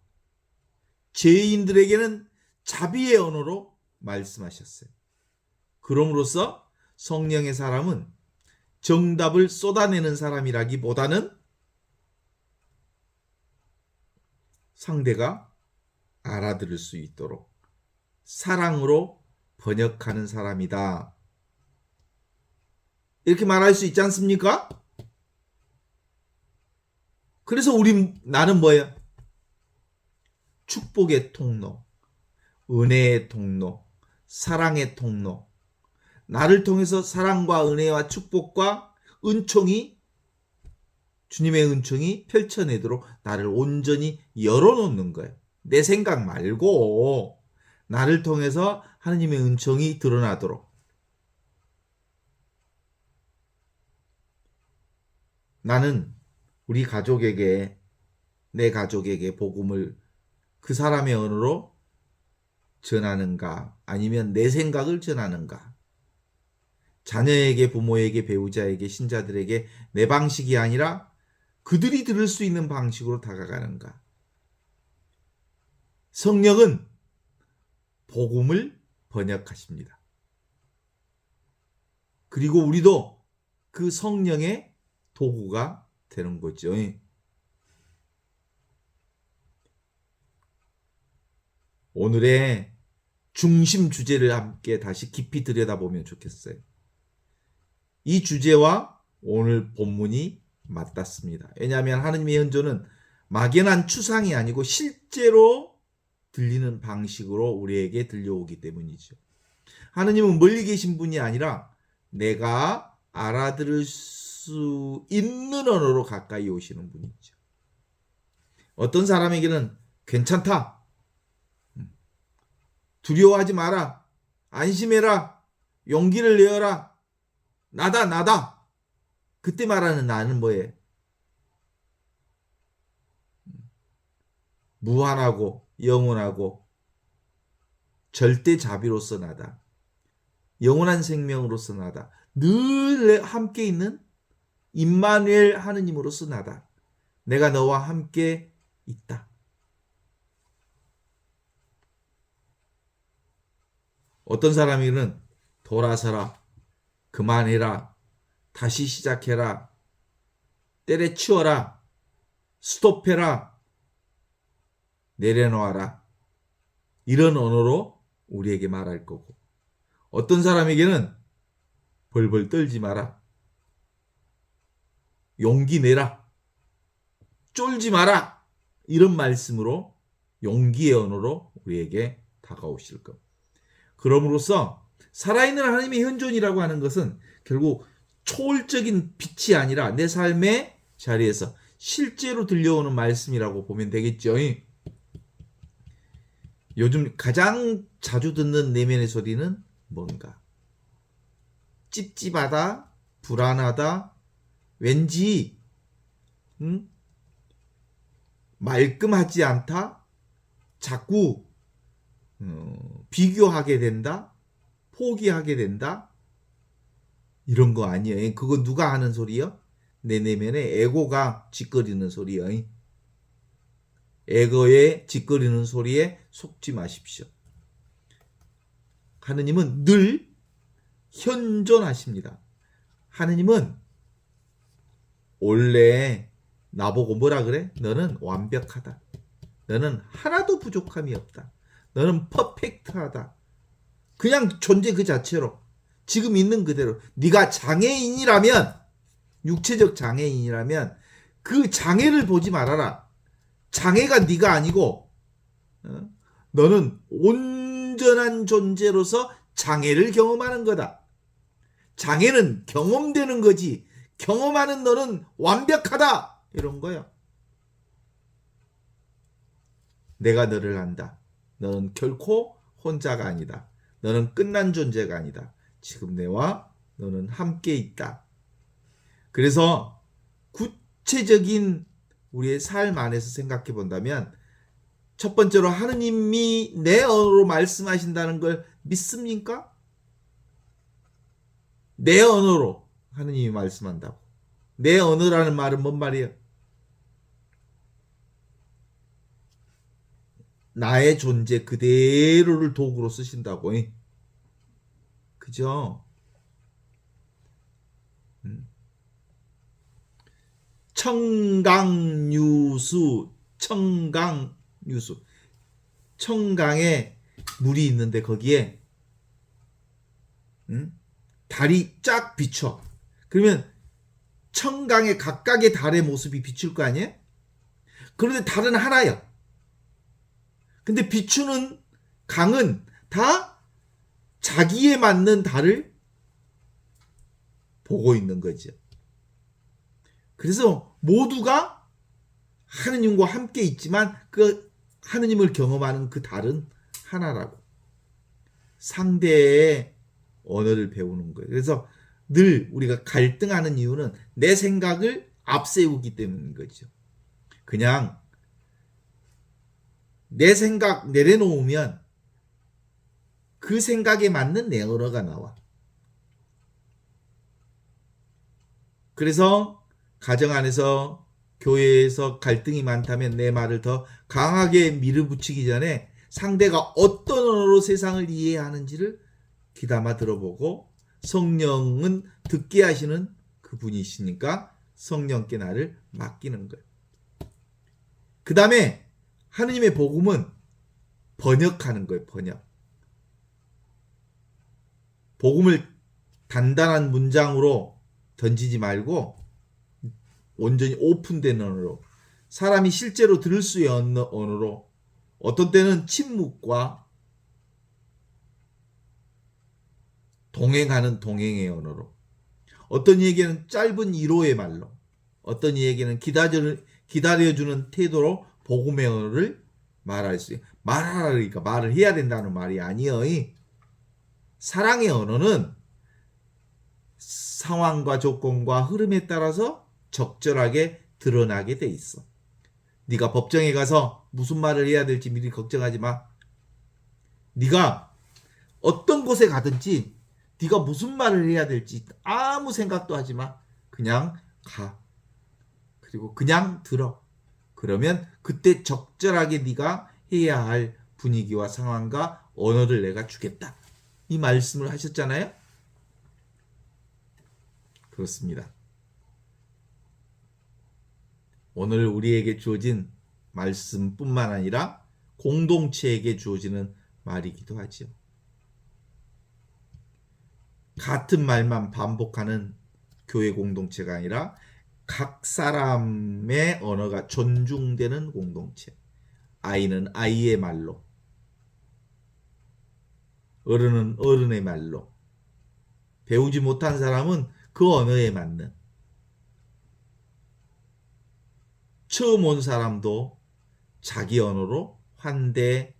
죄인들에게는 자비의 언어로 말씀하셨어요. 그럼으로써 성령의 사람은 정답을 쏟아내는 사람이라기보다는 상대가 알아들을 수 있도록 사랑으로 번역하는 사람이다. 이렇게 말할 수 있지 않습니까? 그래서 나는 뭐예요? 축복의 통로, 은혜의 통로, 사랑의 통로. 나를 통해서 사랑과 은혜와 축복과 은총이, 주님의 은총이 펼쳐내도록 나를 온전히 열어놓는 거예요. 내 생각 말고 나를 통해서 하느님의 은총이 드러나도록. 나는 우리 가족에게, 내 가족에게 복음을 그 사람의 언어로 전하는가? 아니면 내 생각을 전하는가? 자녀에게, 부모에게, 배우자에게, 신자들에게 내 방식이 아니라 그들이 들을 수 있는 방식으로 다가가는가? 성령은 복음을 번역하십니다. 그리고 우리도 그 성령의 도구가 되는 거죠. 오늘의 중심 주제를 함께 다시 깊이 들여다보면 좋겠어요. 이 주제와 오늘 본문이 맞닿습니다. 왜냐하면 하느님의 현존은 막연한 추상이 아니고 실제로 들리는 방식으로 우리에게 들려오기 때문이죠. 하느님은 멀리 계신 분이 아니라 내가 알아들을 수 있는 언어로 가까이 오시는 분이죠. 어떤 사람에게는 괜찮다, 두려워하지 마라, 안심해라, 용기를 내어라, 나다. 그때 말하는 나는 뭐예요? 무한하고 영원하고 절대 자비로서 나다. 영원한 생명으로서 나다. 늘 함께 있는 임마누엘 하느님으로서 나다. 내가 너와 함께 있다. 어떤 사람에게는 돌아서라, 그만해라, 다시 시작해라, 때려치워라, 스톱해라, 내려놓아라. 이런 언어로 우리에게 말할 거고, 어떤 사람에게는 벌벌 떨지 마라, 용기 내라, 쫄지 마라, 이런 말씀으로 용기의 언어로 우리에게 다가오실 겁니다. 그럼으로써 살아있는 하나님의 현존이라고 하는 것은 결국 초월적인 빛이 아니라 내 삶의 자리에서 실제로 들려오는 말씀이라고 보면 되겠죠. 요즘 가장 자주 듣는 내면의 소리는 뭔가? 찝찝하다, 불안하다, 왠지 말끔하지 않다, 자꾸 비교하게 된다, 포기하게 된다, 이런 거 아니에요. 그거 누가 하는 소리요? 내 내면에 에고가 짓거리는 소리요. 에고의 짓거리는 소리에 속지 마십시오. 하느님은 늘 현존하십니다. 하느님은 원래 나보고 뭐라 그래? 너는 완벽하다. 너는 하나도 부족함이 없다. 너는 퍼펙트하다. 그냥 존재 그 자체로 지금 있는 그대로. 네가 장애인이라면, 육체적 장애인이라면 그 장애를 보지 말아라. 장애가 네가 아니고 너는 온전한 존재로서 장애를 경험하는 거다. 장애는 경험되는 거지 경험하는 너는 완벽하다, 이런 거야. 내가 너를 안다. 너는 결코 혼자가 아니다. 너는 끝난 존재가 아니다. 지금 내와 너는 함께 있다. 그래서 구체적인 우리의 삶 안에서 생각해 본다면, 첫 번째로 하느님이 내 언어로 말씀하신다는 걸 믿습니까? 내 언어로 하느님이 말씀한다고. 내 언어라는 말은 뭔 말이에요? 나의 존재 그대로를 도구로 쓰신다고. 그죠? 청강유수, 청강에 물이 있는데 거기에 달이 쫙 비춰. 그러면 청강의 각각의 달의 모습이 비출 거 아니에요? 그런데 달은 하나야. 근데 비추는 강은 다 자기에 맞는 달을 보고 있는 거죠. 그래서 모두가 하느님과 함께 있지만 그 하느님을 경험하는 그 달은 하나라고. 상대의 언어를 배우는 거예요. 그래서 늘 우리가 갈등하는 이유는 내 생각을 앞세우기 때문인 거죠. 그냥 내 생각 내려놓으면 그 생각에 맞는 내 언어가 나와. 그래서 가정 안에서 교회에서 갈등이 많다면 내 말을 더 강하게 밀어붙이기 전에 상대가 어떤 언어로 세상을 이해하는지를 귀담아 들어보고 성령은 듣게 하시는 그분이시니까 성령께 나를 맡기는 거예요. 그 다음에 하느님의 복음은 번역하는 거예요. 번역. 복음을 단단한 문장으로 던지지 말고 온전히 오픈된 언어로 사람이 실제로 들을 수 있는 언어로 어떤 때는 침묵과 동행하는 동행의 언어로 어떤 이에게는 짧은 위로의 말로 어떤 이에게는 기다려주는 태도로 복음의 언어를 말할 수 있어요. 말하라니까 말을 해야 된다는 말이 아니에요. 사랑의 언어는 상황과 조건과 흐름에 따라서 적절하게 드러나게 돼 있어. 네가 법정에 가서 무슨 말을 해야 될지 미리 걱정하지 마. 네가 어떤 곳에 가든지 네가 무슨 말을 해야 될지 아무 생각도 하지 마. 그냥 가. 그리고 그냥 들어. 그러면 그때 적절하게 네가 해야 할 분위기와 상황과 언어를 내가 주겠다. 이 말씀을 하셨잖아요. 그렇습니다. 오늘 우리에게 주어진 말씀뿐만 아니라 공동체에게 주어지는 말이기도 하죠. 같은 말만 반복하는 교회 공동체가 아니라 각 사람의 언어가 존중되는 공동체. 아이는 아이의 말로, 어른은 어른의 말로, 배우지 못한 사람은 그 언어에 맞는, 처음 온 사람도 자기 언어로 환대를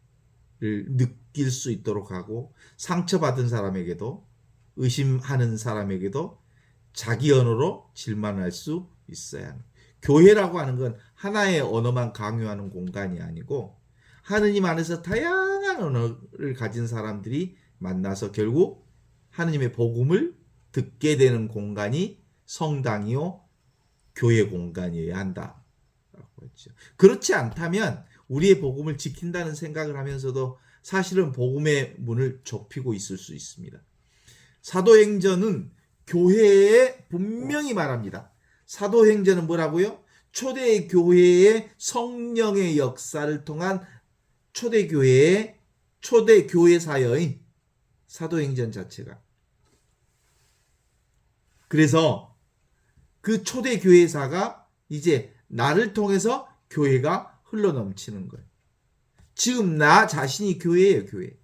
느낄 수 있도록 하고 상처받은 사람에게도 의심하는 사람에게도 자기 언어로 질문할 수 있어야 합니다. 교회라고 하는 건 하나의 언어만 강요하는 공간이 아니고 하느님 안에서 다양한 언어를 가진 사람들이 만나서 결국 하느님의 복음을 듣게 되는 공간이 성당이요 교회 공간이어야 한다. 그렇지 않다면 우리의 복음을 지킨다는 생각을 하면서도 사실은 복음의 문을 좁히고 있을 수 있습니다. 사도행전은 교회에 분명히 말합니다. 사도행전은 뭐라고요? 초대 교회의 성령의 역사를 통한 초대 교회의 초대 교회사여인 사도행전 자체가. 그래서 그 초대 교회사가 이제 나를 통해서 교회가 흘러넘치는 거예요. 지금 나 자신이 교회예요, 교회.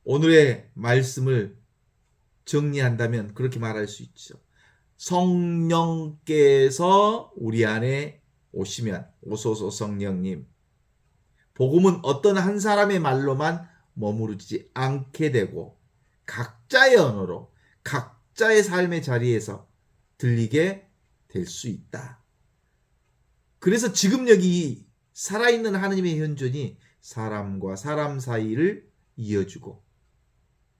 오늘의 말씀을 정리한다면 그렇게 말할 수 있죠. 성령께서 우리 안에 오시면 오소서 성령님. 복음은 어떤 한 사람의 말로만 머무르지 않게 되고 각자의 언어로 각자의 삶의 자리에서 들리게 될 수 있다. 그래서 지금 여기 살아있는 하느님의 현존이 사람과 사람 사이를 이어주고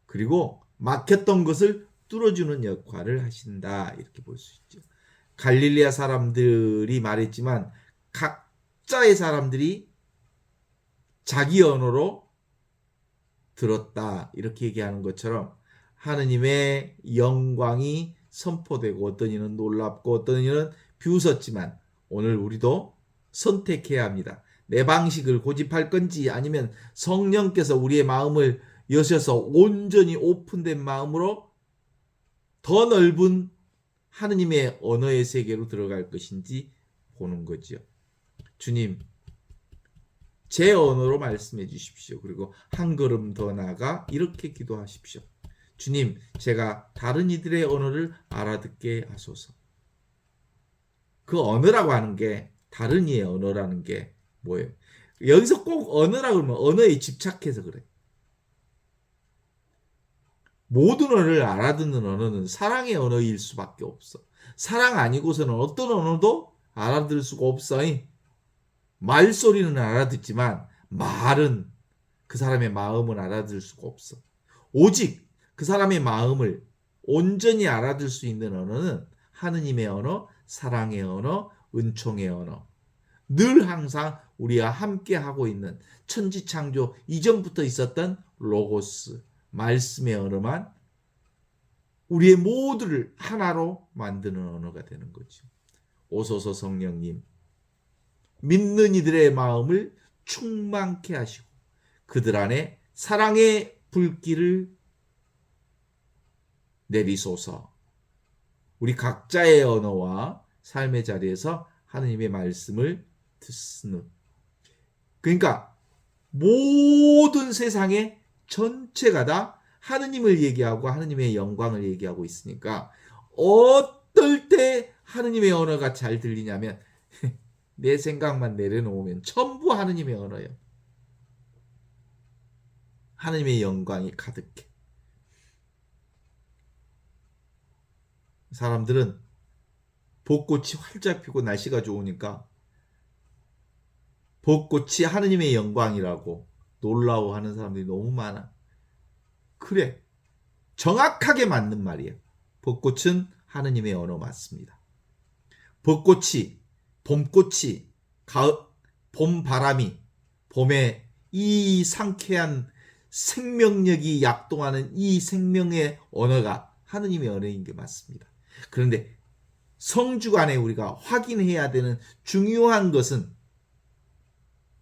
그리고 막혔던 것을 뚫어주는 역할을 하신다. 이렇게 볼 수 있죠. 갈릴리아 사람들이 말했지만 각자의 사람들이 자기 언어로 들었다. 이렇게 얘기하는 것처럼 하느님의 영광이 선포되고 어떤 이는 놀랍고 어떤 이는 비웃었지만 오늘 우리도 선택해야 합니다. 내 방식을 고집할 건지 아니면 성령께서 우리의 마음을 여셔서 온전히 오픈된 마음으로 더 넓은 하느님의 언어의 세계로 들어갈 것인지 보는 거죠. 주님, 제 언어로 말씀해 주십시오. 그리고 한 걸음 더 나아가 이렇게 기도하십시오. 주님, 제가 다른 이들의 언어를 알아듣게 하소서. 그 언어라고 하는 게 다른 이의 언어라는 게 뭐예요? 여기서 꼭 언어라고 하면 언어에 집착해서 그래. 모든 언어를 알아듣는 언어는 사랑의 언어일 수밖에 없어. 사랑 아니고서는 어떤 언어도 알아들을 수가 없어. 말소리는 알아듣지만 말은 그 사람의 마음을 알아들 수가 없어. 오직 그 사람의 마음을 온전히 알아들 수 있는 언어는 하느님의 언어, 사랑의 언어, 은총의 언어. 늘 항상 우리와 함께 하고 있는 천지창조 이전부터 있었던 로고스, 말씀의 언어만 우리의 모두를 하나로 만드는 언어가 되는 거죠. 오소서 성령님, 믿는 이들의 마음을 충만케 하시고 그들 안에 사랑의 불길을 내리소서. 우리 각자의 언어와 삶의 자리에서 하느님의 말씀을 듣는, 그러니까 모든 세상의 전체가 다 하느님을 얘기하고 하느님의 영광을 얘기하고 있으니까 어떨 때 하느님의 언어가 잘 들리냐면 내 생각만 내려놓으면 전부 하느님의 언어예요. 하느님의 영광이 가득해. 사람들은 벚꽃이 활짝 피고 날씨가 좋으니까 벚꽃이 하느님의 영광이라고 놀라워하는 사람들이 너무 많아. 그래, 정확하게 맞는 말이에요. 벚꽃은 하느님의 언어 맞습니다. 벚꽃이, 봄꽃이, 가을, 봄바람이, 봄에 이 상쾌한 생명력이 약동하는 이 생명의 언어가 하느님의 언어인 게 맞습니다. 그런데 성주간에 우리가 확인해야 되는 중요한 것은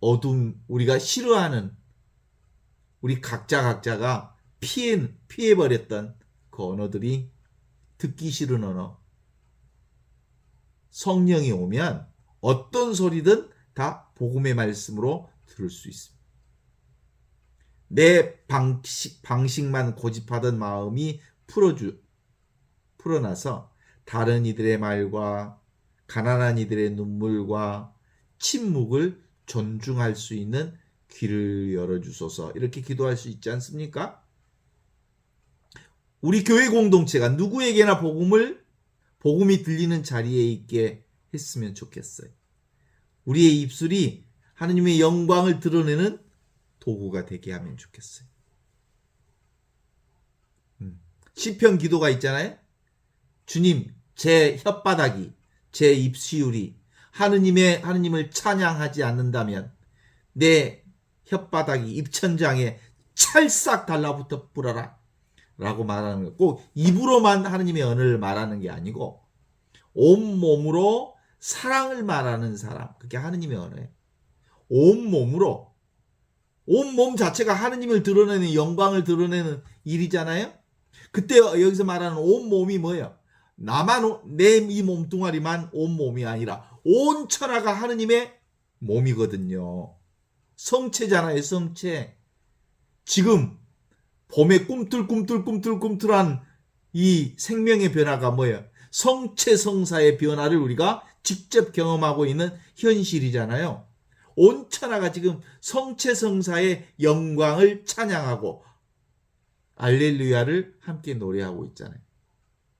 어둠, 우리가 싫어하는 우리 각자가 피해버렸던 그 언어들이 듣기 싫은 언어. 성령이 오면 어떤 소리든 다 복음의 말씀으로 들을 수 있습니다. 내 방식만 고집하던 마음이 풀어나서 다른 이들의 말과 가난한 이들의 눈물과 침묵을 존중할 수 있는 귀를 열어주소서. 이렇게 기도할 수 있지 않습니까? 우리 교회 공동체가 누구에게나 복음이 들리는 자리에 있게 했으면 좋겠어요. 우리의 입술이 하느님의 영광을 드러내는 도구가 되게 하면 좋겠어요. 시편 기도가 있잖아요. 주님, 제 혓바닥이, 제 입시울이 하느님을 찬양하지 않는다면 내 혓바닥이 입천장에 찰싹 달라붙어 불어라 라고 말하는 거. 꼭 입으로만 하느님의 언어를 말하는 게 아니고 온몸으로 사랑을 말하는 사람, 그게 하느님의 언어예요. 온몸으로, 온몸 자체가 하느님을 드러내는, 영광을 드러내는 일이잖아요. 그때 여기서 말하는 온몸이 뭐예요? 내 이 몸뚱아리만 온몸이 아니라 온 천하가 하느님의 몸이거든요. 성체잖아요, 성체. 지금 봄에 꿈틀꿈틀한 이 생명의 변화가 뭐예요? 성체성사의 변화를 우리가 직접 경험하고 있는 현실이잖아요. 온 천하가 지금 성체성사의 영광을 찬양하고 알렐루야를 함께 노래하고 있잖아요.